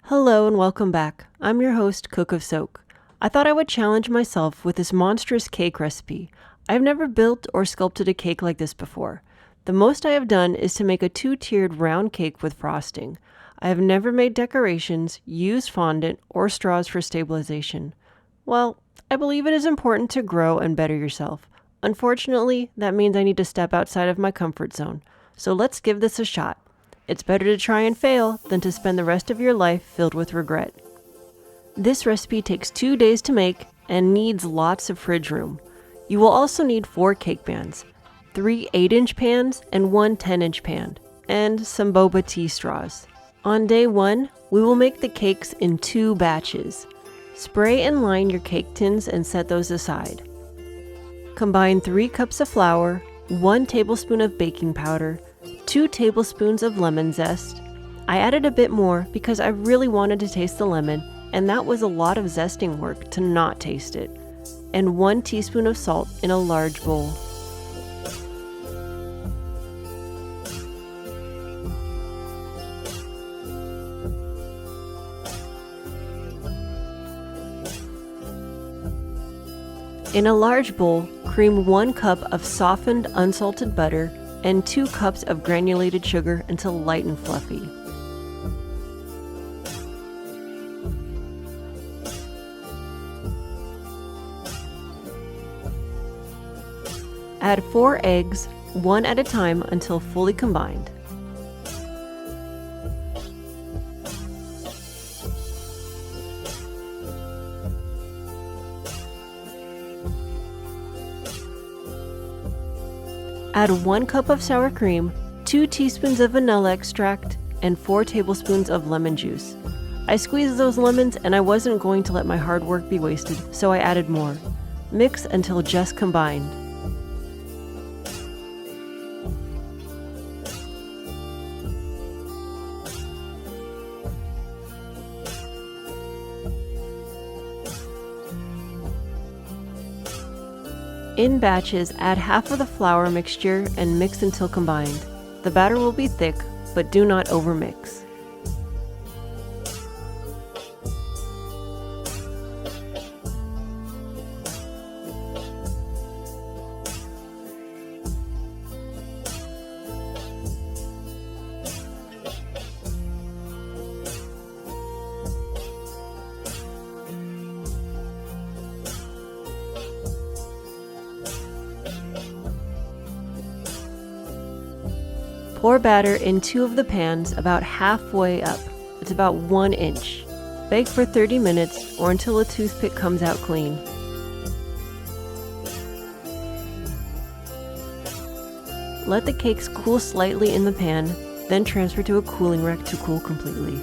Hello and welcome back. I'm your host, Cook of Soak. I thought I would challenge myself with this monstrous cake recipe. I've never built or sculpted a cake like this before. The most I have done is to make a two-tiered round cake with frosting. I have never made decorations, used fondant, or straws for stabilization. Well, I believe it is important to grow and better yourself. Unfortunately, that means I need to step outside of my comfort zone. So let's give this a shot. It's better to try and fail than to spend the rest of your life filled with regret. This recipe takes 2 days to make and needs lots of fridge room. You will also need 4 cake pans, 3 8-inch pans and 1 10-inch pan, and some boba tea straws. On day 1, we will make the cakes in 2 batches. Spray and line your cake tins and set those aside. Combine 3 cups of flour, 1 tablespoon of baking powder, 2 tablespoons of lemon zest. I added a bit more because I really wanted to taste the lemon, and that was a lot of zesting work to not taste it. And 1 teaspoon of salt in a large bowl. In a large bowl, cream 1 cup of softened unsalted butter and 2 cups of granulated sugar until light and fluffy. Add 4 eggs, 1 at a time until fully combined. Add 1 cup of sour cream, 2 teaspoons of vanilla extract, and 4 tablespoons of lemon juice. I squeezed those lemons and I wasn't going to let my hard work be wasted, so I added more. Mix until just combined. In batches, add half of the flour mixture and mix until combined. The batter will be thick, but do not overmix. Pour batter in 2 of the pans about halfway up. It's about 1 inch. Bake for 30 minutes or until a toothpick comes out clean. Let the cakes cool slightly in the pan, then transfer to a cooling rack to cool completely.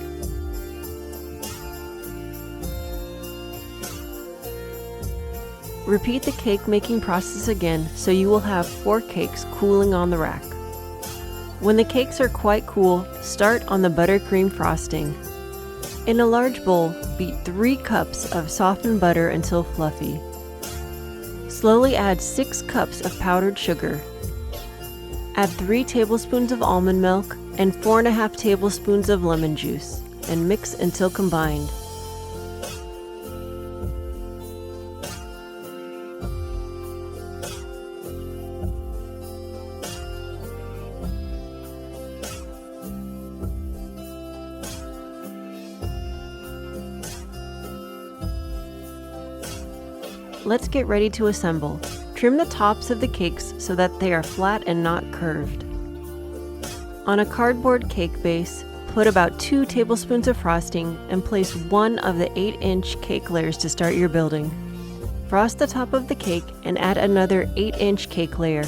Repeat the cake making process again so you will have 4 cakes cooling on the rack. When the cakes are quite cool, start on the buttercream frosting. In a large bowl, beat 3 cups of softened butter until fluffy. Slowly add 6 cups of powdered sugar. Add 3 tablespoons of almond milk and 4.5 tablespoons of lemon juice, and mix until combined. Let's get ready to assemble. Trim the tops of the cakes so that they are flat and not curved. On a cardboard cake base, put about 2 tablespoons of frosting and place 1 of the 8-inch cake layers to start your building. Frost the top of the cake and add another 8-inch cake layer.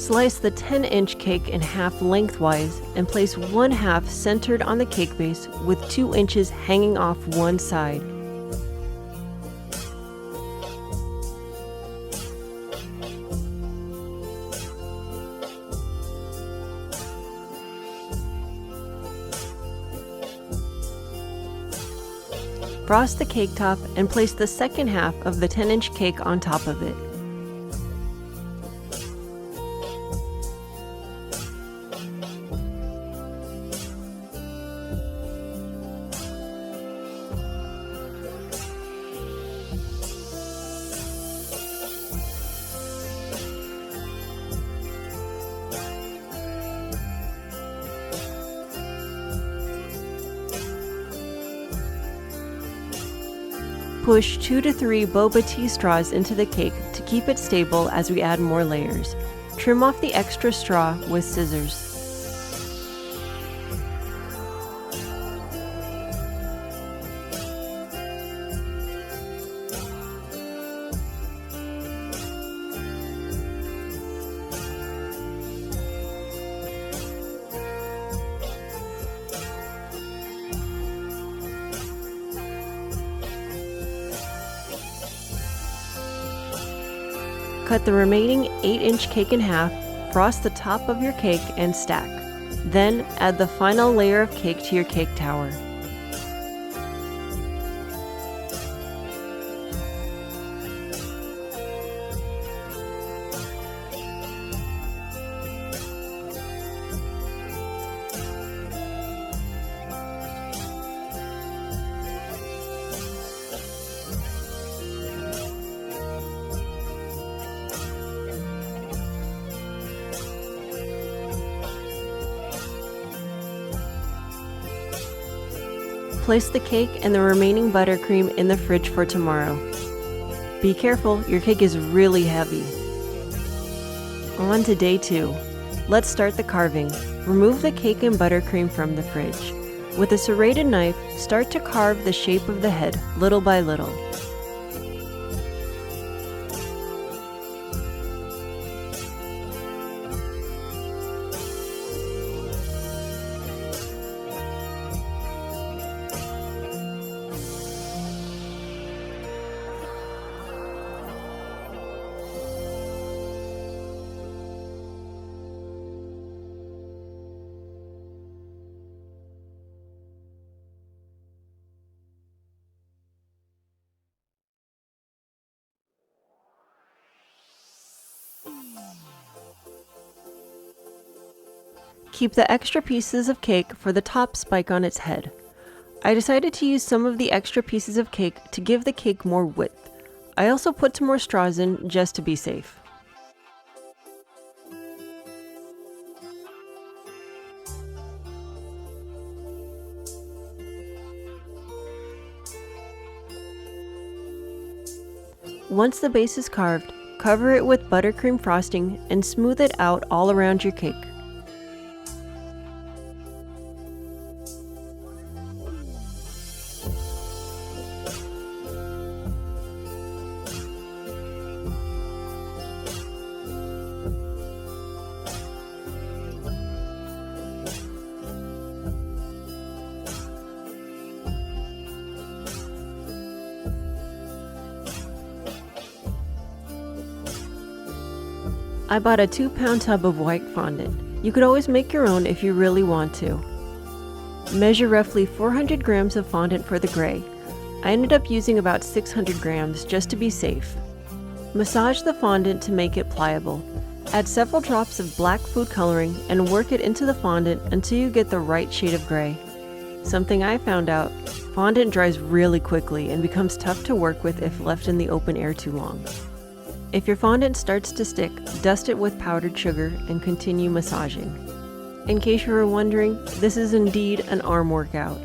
Slice the 10-inch cake in half lengthwise and place 1/2 centered on the cake base with 2 inches hanging off one side. Frost the cake top and place the second half of the 10-inch cake on top of it. Push 2 to 3 boba tea straws into the cake to keep it stable as we add more layers. Trim off the extra straw with scissors. Cut the remaining 8-inch cake in half, frost the top of your cake and stack. Then add the final layer of cake to your cake tower. Place the cake and the remaining buttercream in the fridge for tomorrow. Be careful, your cake is really heavy. On to day 2. Let's start the carving. Remove the cake and buttercream from the fridge. With a serrated knife, start to carve the shape of the head, little by little. Keep the extra pieces of cake for the top spike on its head. I decided to use some of the extra pieces of cake to give the cake more width. I also put some more straws in just to be safe. Once the base is carved, cover it with buttercream frosting and smooth it out all around your cake. I bought a 2-pound tub of white fondant. You could always make your own if you really want to. Measure roughly 400 grams of fondant for the gray. I ended up using about 600 grams just to be safe. Massage the fondant to make it pliable. Add several drops of black food coloring and work it into the fondant until you get the right shade of gray. Something I found out, fondant dries really quickly and becomes tough to work with if left in the open air too long. If your fondant starts to stick, dust it with powdered sugar and continue massaging. In case you were wondering, this is indeed an arm workout.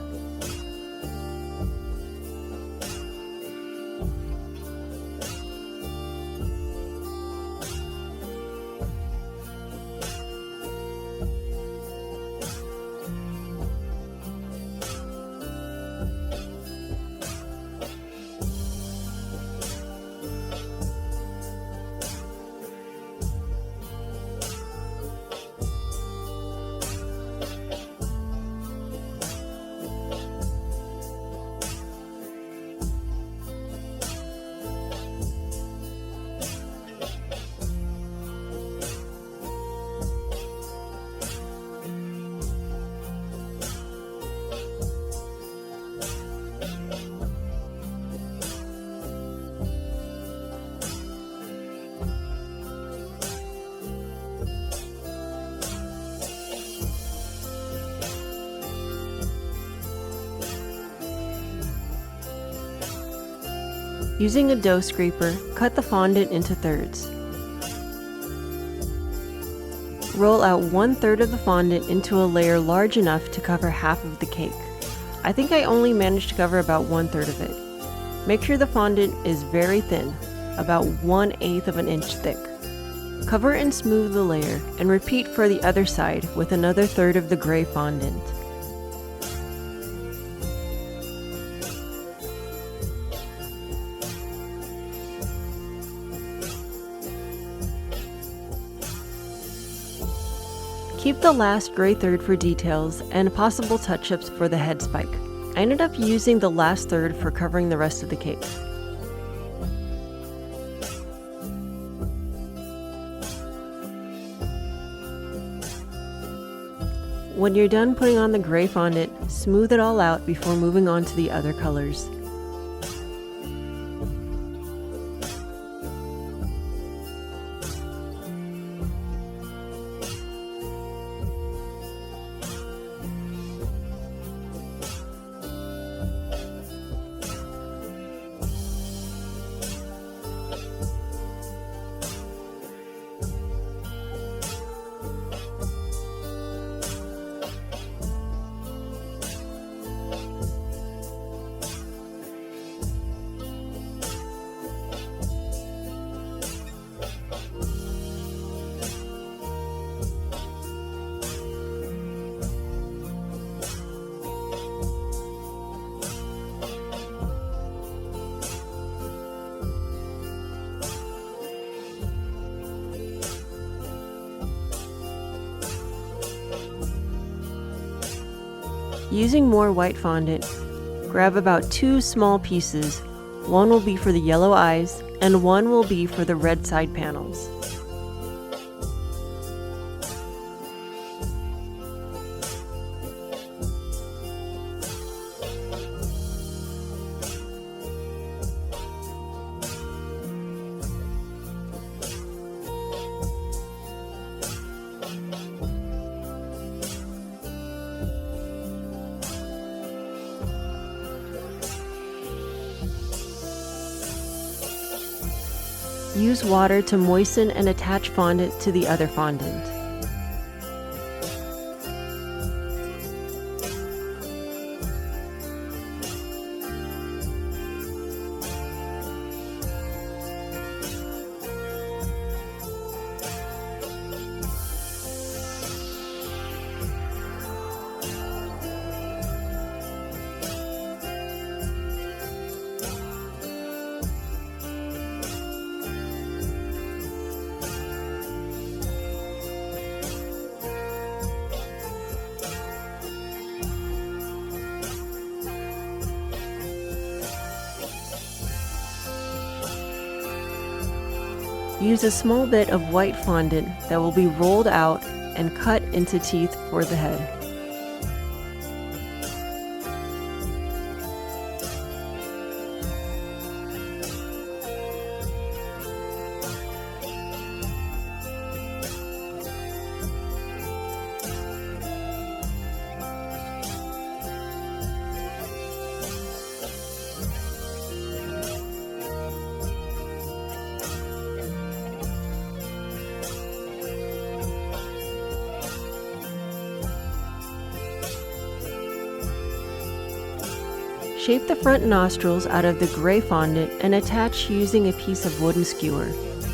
Using a dough scraper, cut the fondant into thirds. Roll out 1/3 of the fondant into a layer large enough to cover half of the cake. I think I only managed to cover about 1/3 of it. Make sure the fondant is very thin, about 1/8 of an inch thick. Cover and smooth the layer and repeat for the other side with another third of the gray fondant. Keep the last gray third for details and possible touch-ups for the head spike. I ended up using the last third for covering the rest of the cake. When you're done putting on the gray fondant, smooth it all out before moving on to the other colors. Using more white fondant, grab about 2 small pieces. One will be for the yellow eyes and one will be for the red side panels. Use water to moisten and attach fondant to the other fondant. Use a small bit of white fondant that will be rolled out and cut into teeth for the head. Shape the front nostrils out of the gray fondant and attach using a piece of wooden skewer.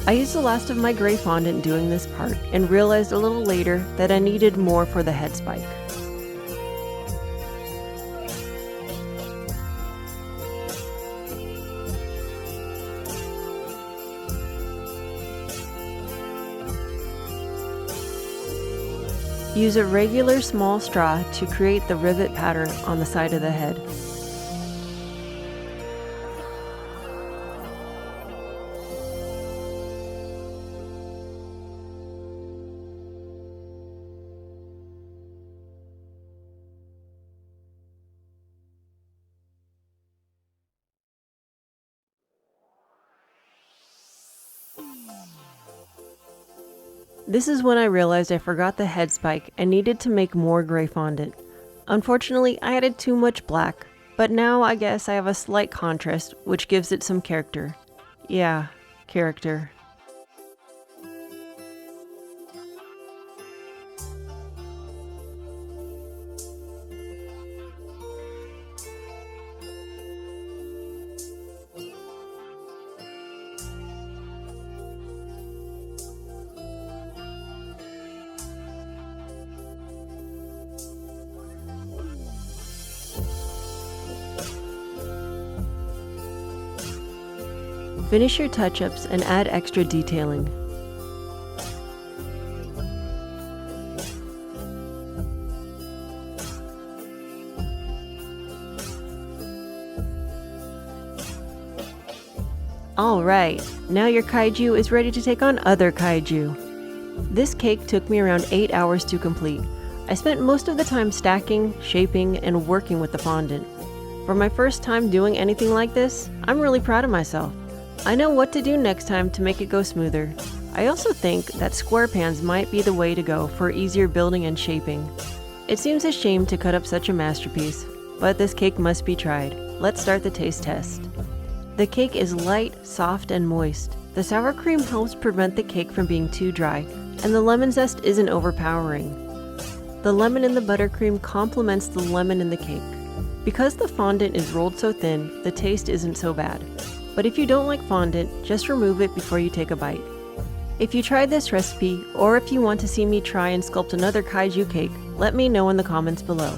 I used the last of my gray fondant doing this part and realized a little later that I needed more for the head spike. Use a regular small straw to create the rivet pattern on the side of the head. This is when I realized I forgot the head spike and needed to make more gray fondant. Unfortunately, I added too much black, But now I guess I have a slight contrast, which gives it some character. Yeah, character. Finish your touch-ups and add extra detailing. Alright, now your kaiju is ready to take on other kaiju. This cake took me around 8 hours to complete. I spent most of the time stacking, shaping, and working with the fondant. For my first time doing anything like this, I'm really proud of myself. I know what to do next time to make it go smoother. I also think that square pans might be the way to go for easier building and shaping. It seems a shame to cut up such a masterpiece, but this cake must be tried. Let's start the taste test. The cake is light, soft, and moist. The sour cream helps prevent the cake from being too dry, and the lemon zest isn't overpowering. The lemon in the buttercream complements the lemon in the cake. Because the fondant is rolled so thin, the taste isn't so bad. But if you don't like fondant, just remove it before you take a bite. If you tried this recipe, or if you want to see me try and sculpt another kaiju cake, let me know in the comments below.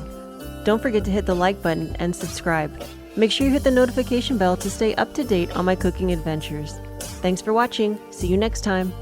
Don't forget to hit the like button and subscribe. Make sure you hit the notification bell to stay up to date on my cooking adventures. Thanks for watching. See you next time.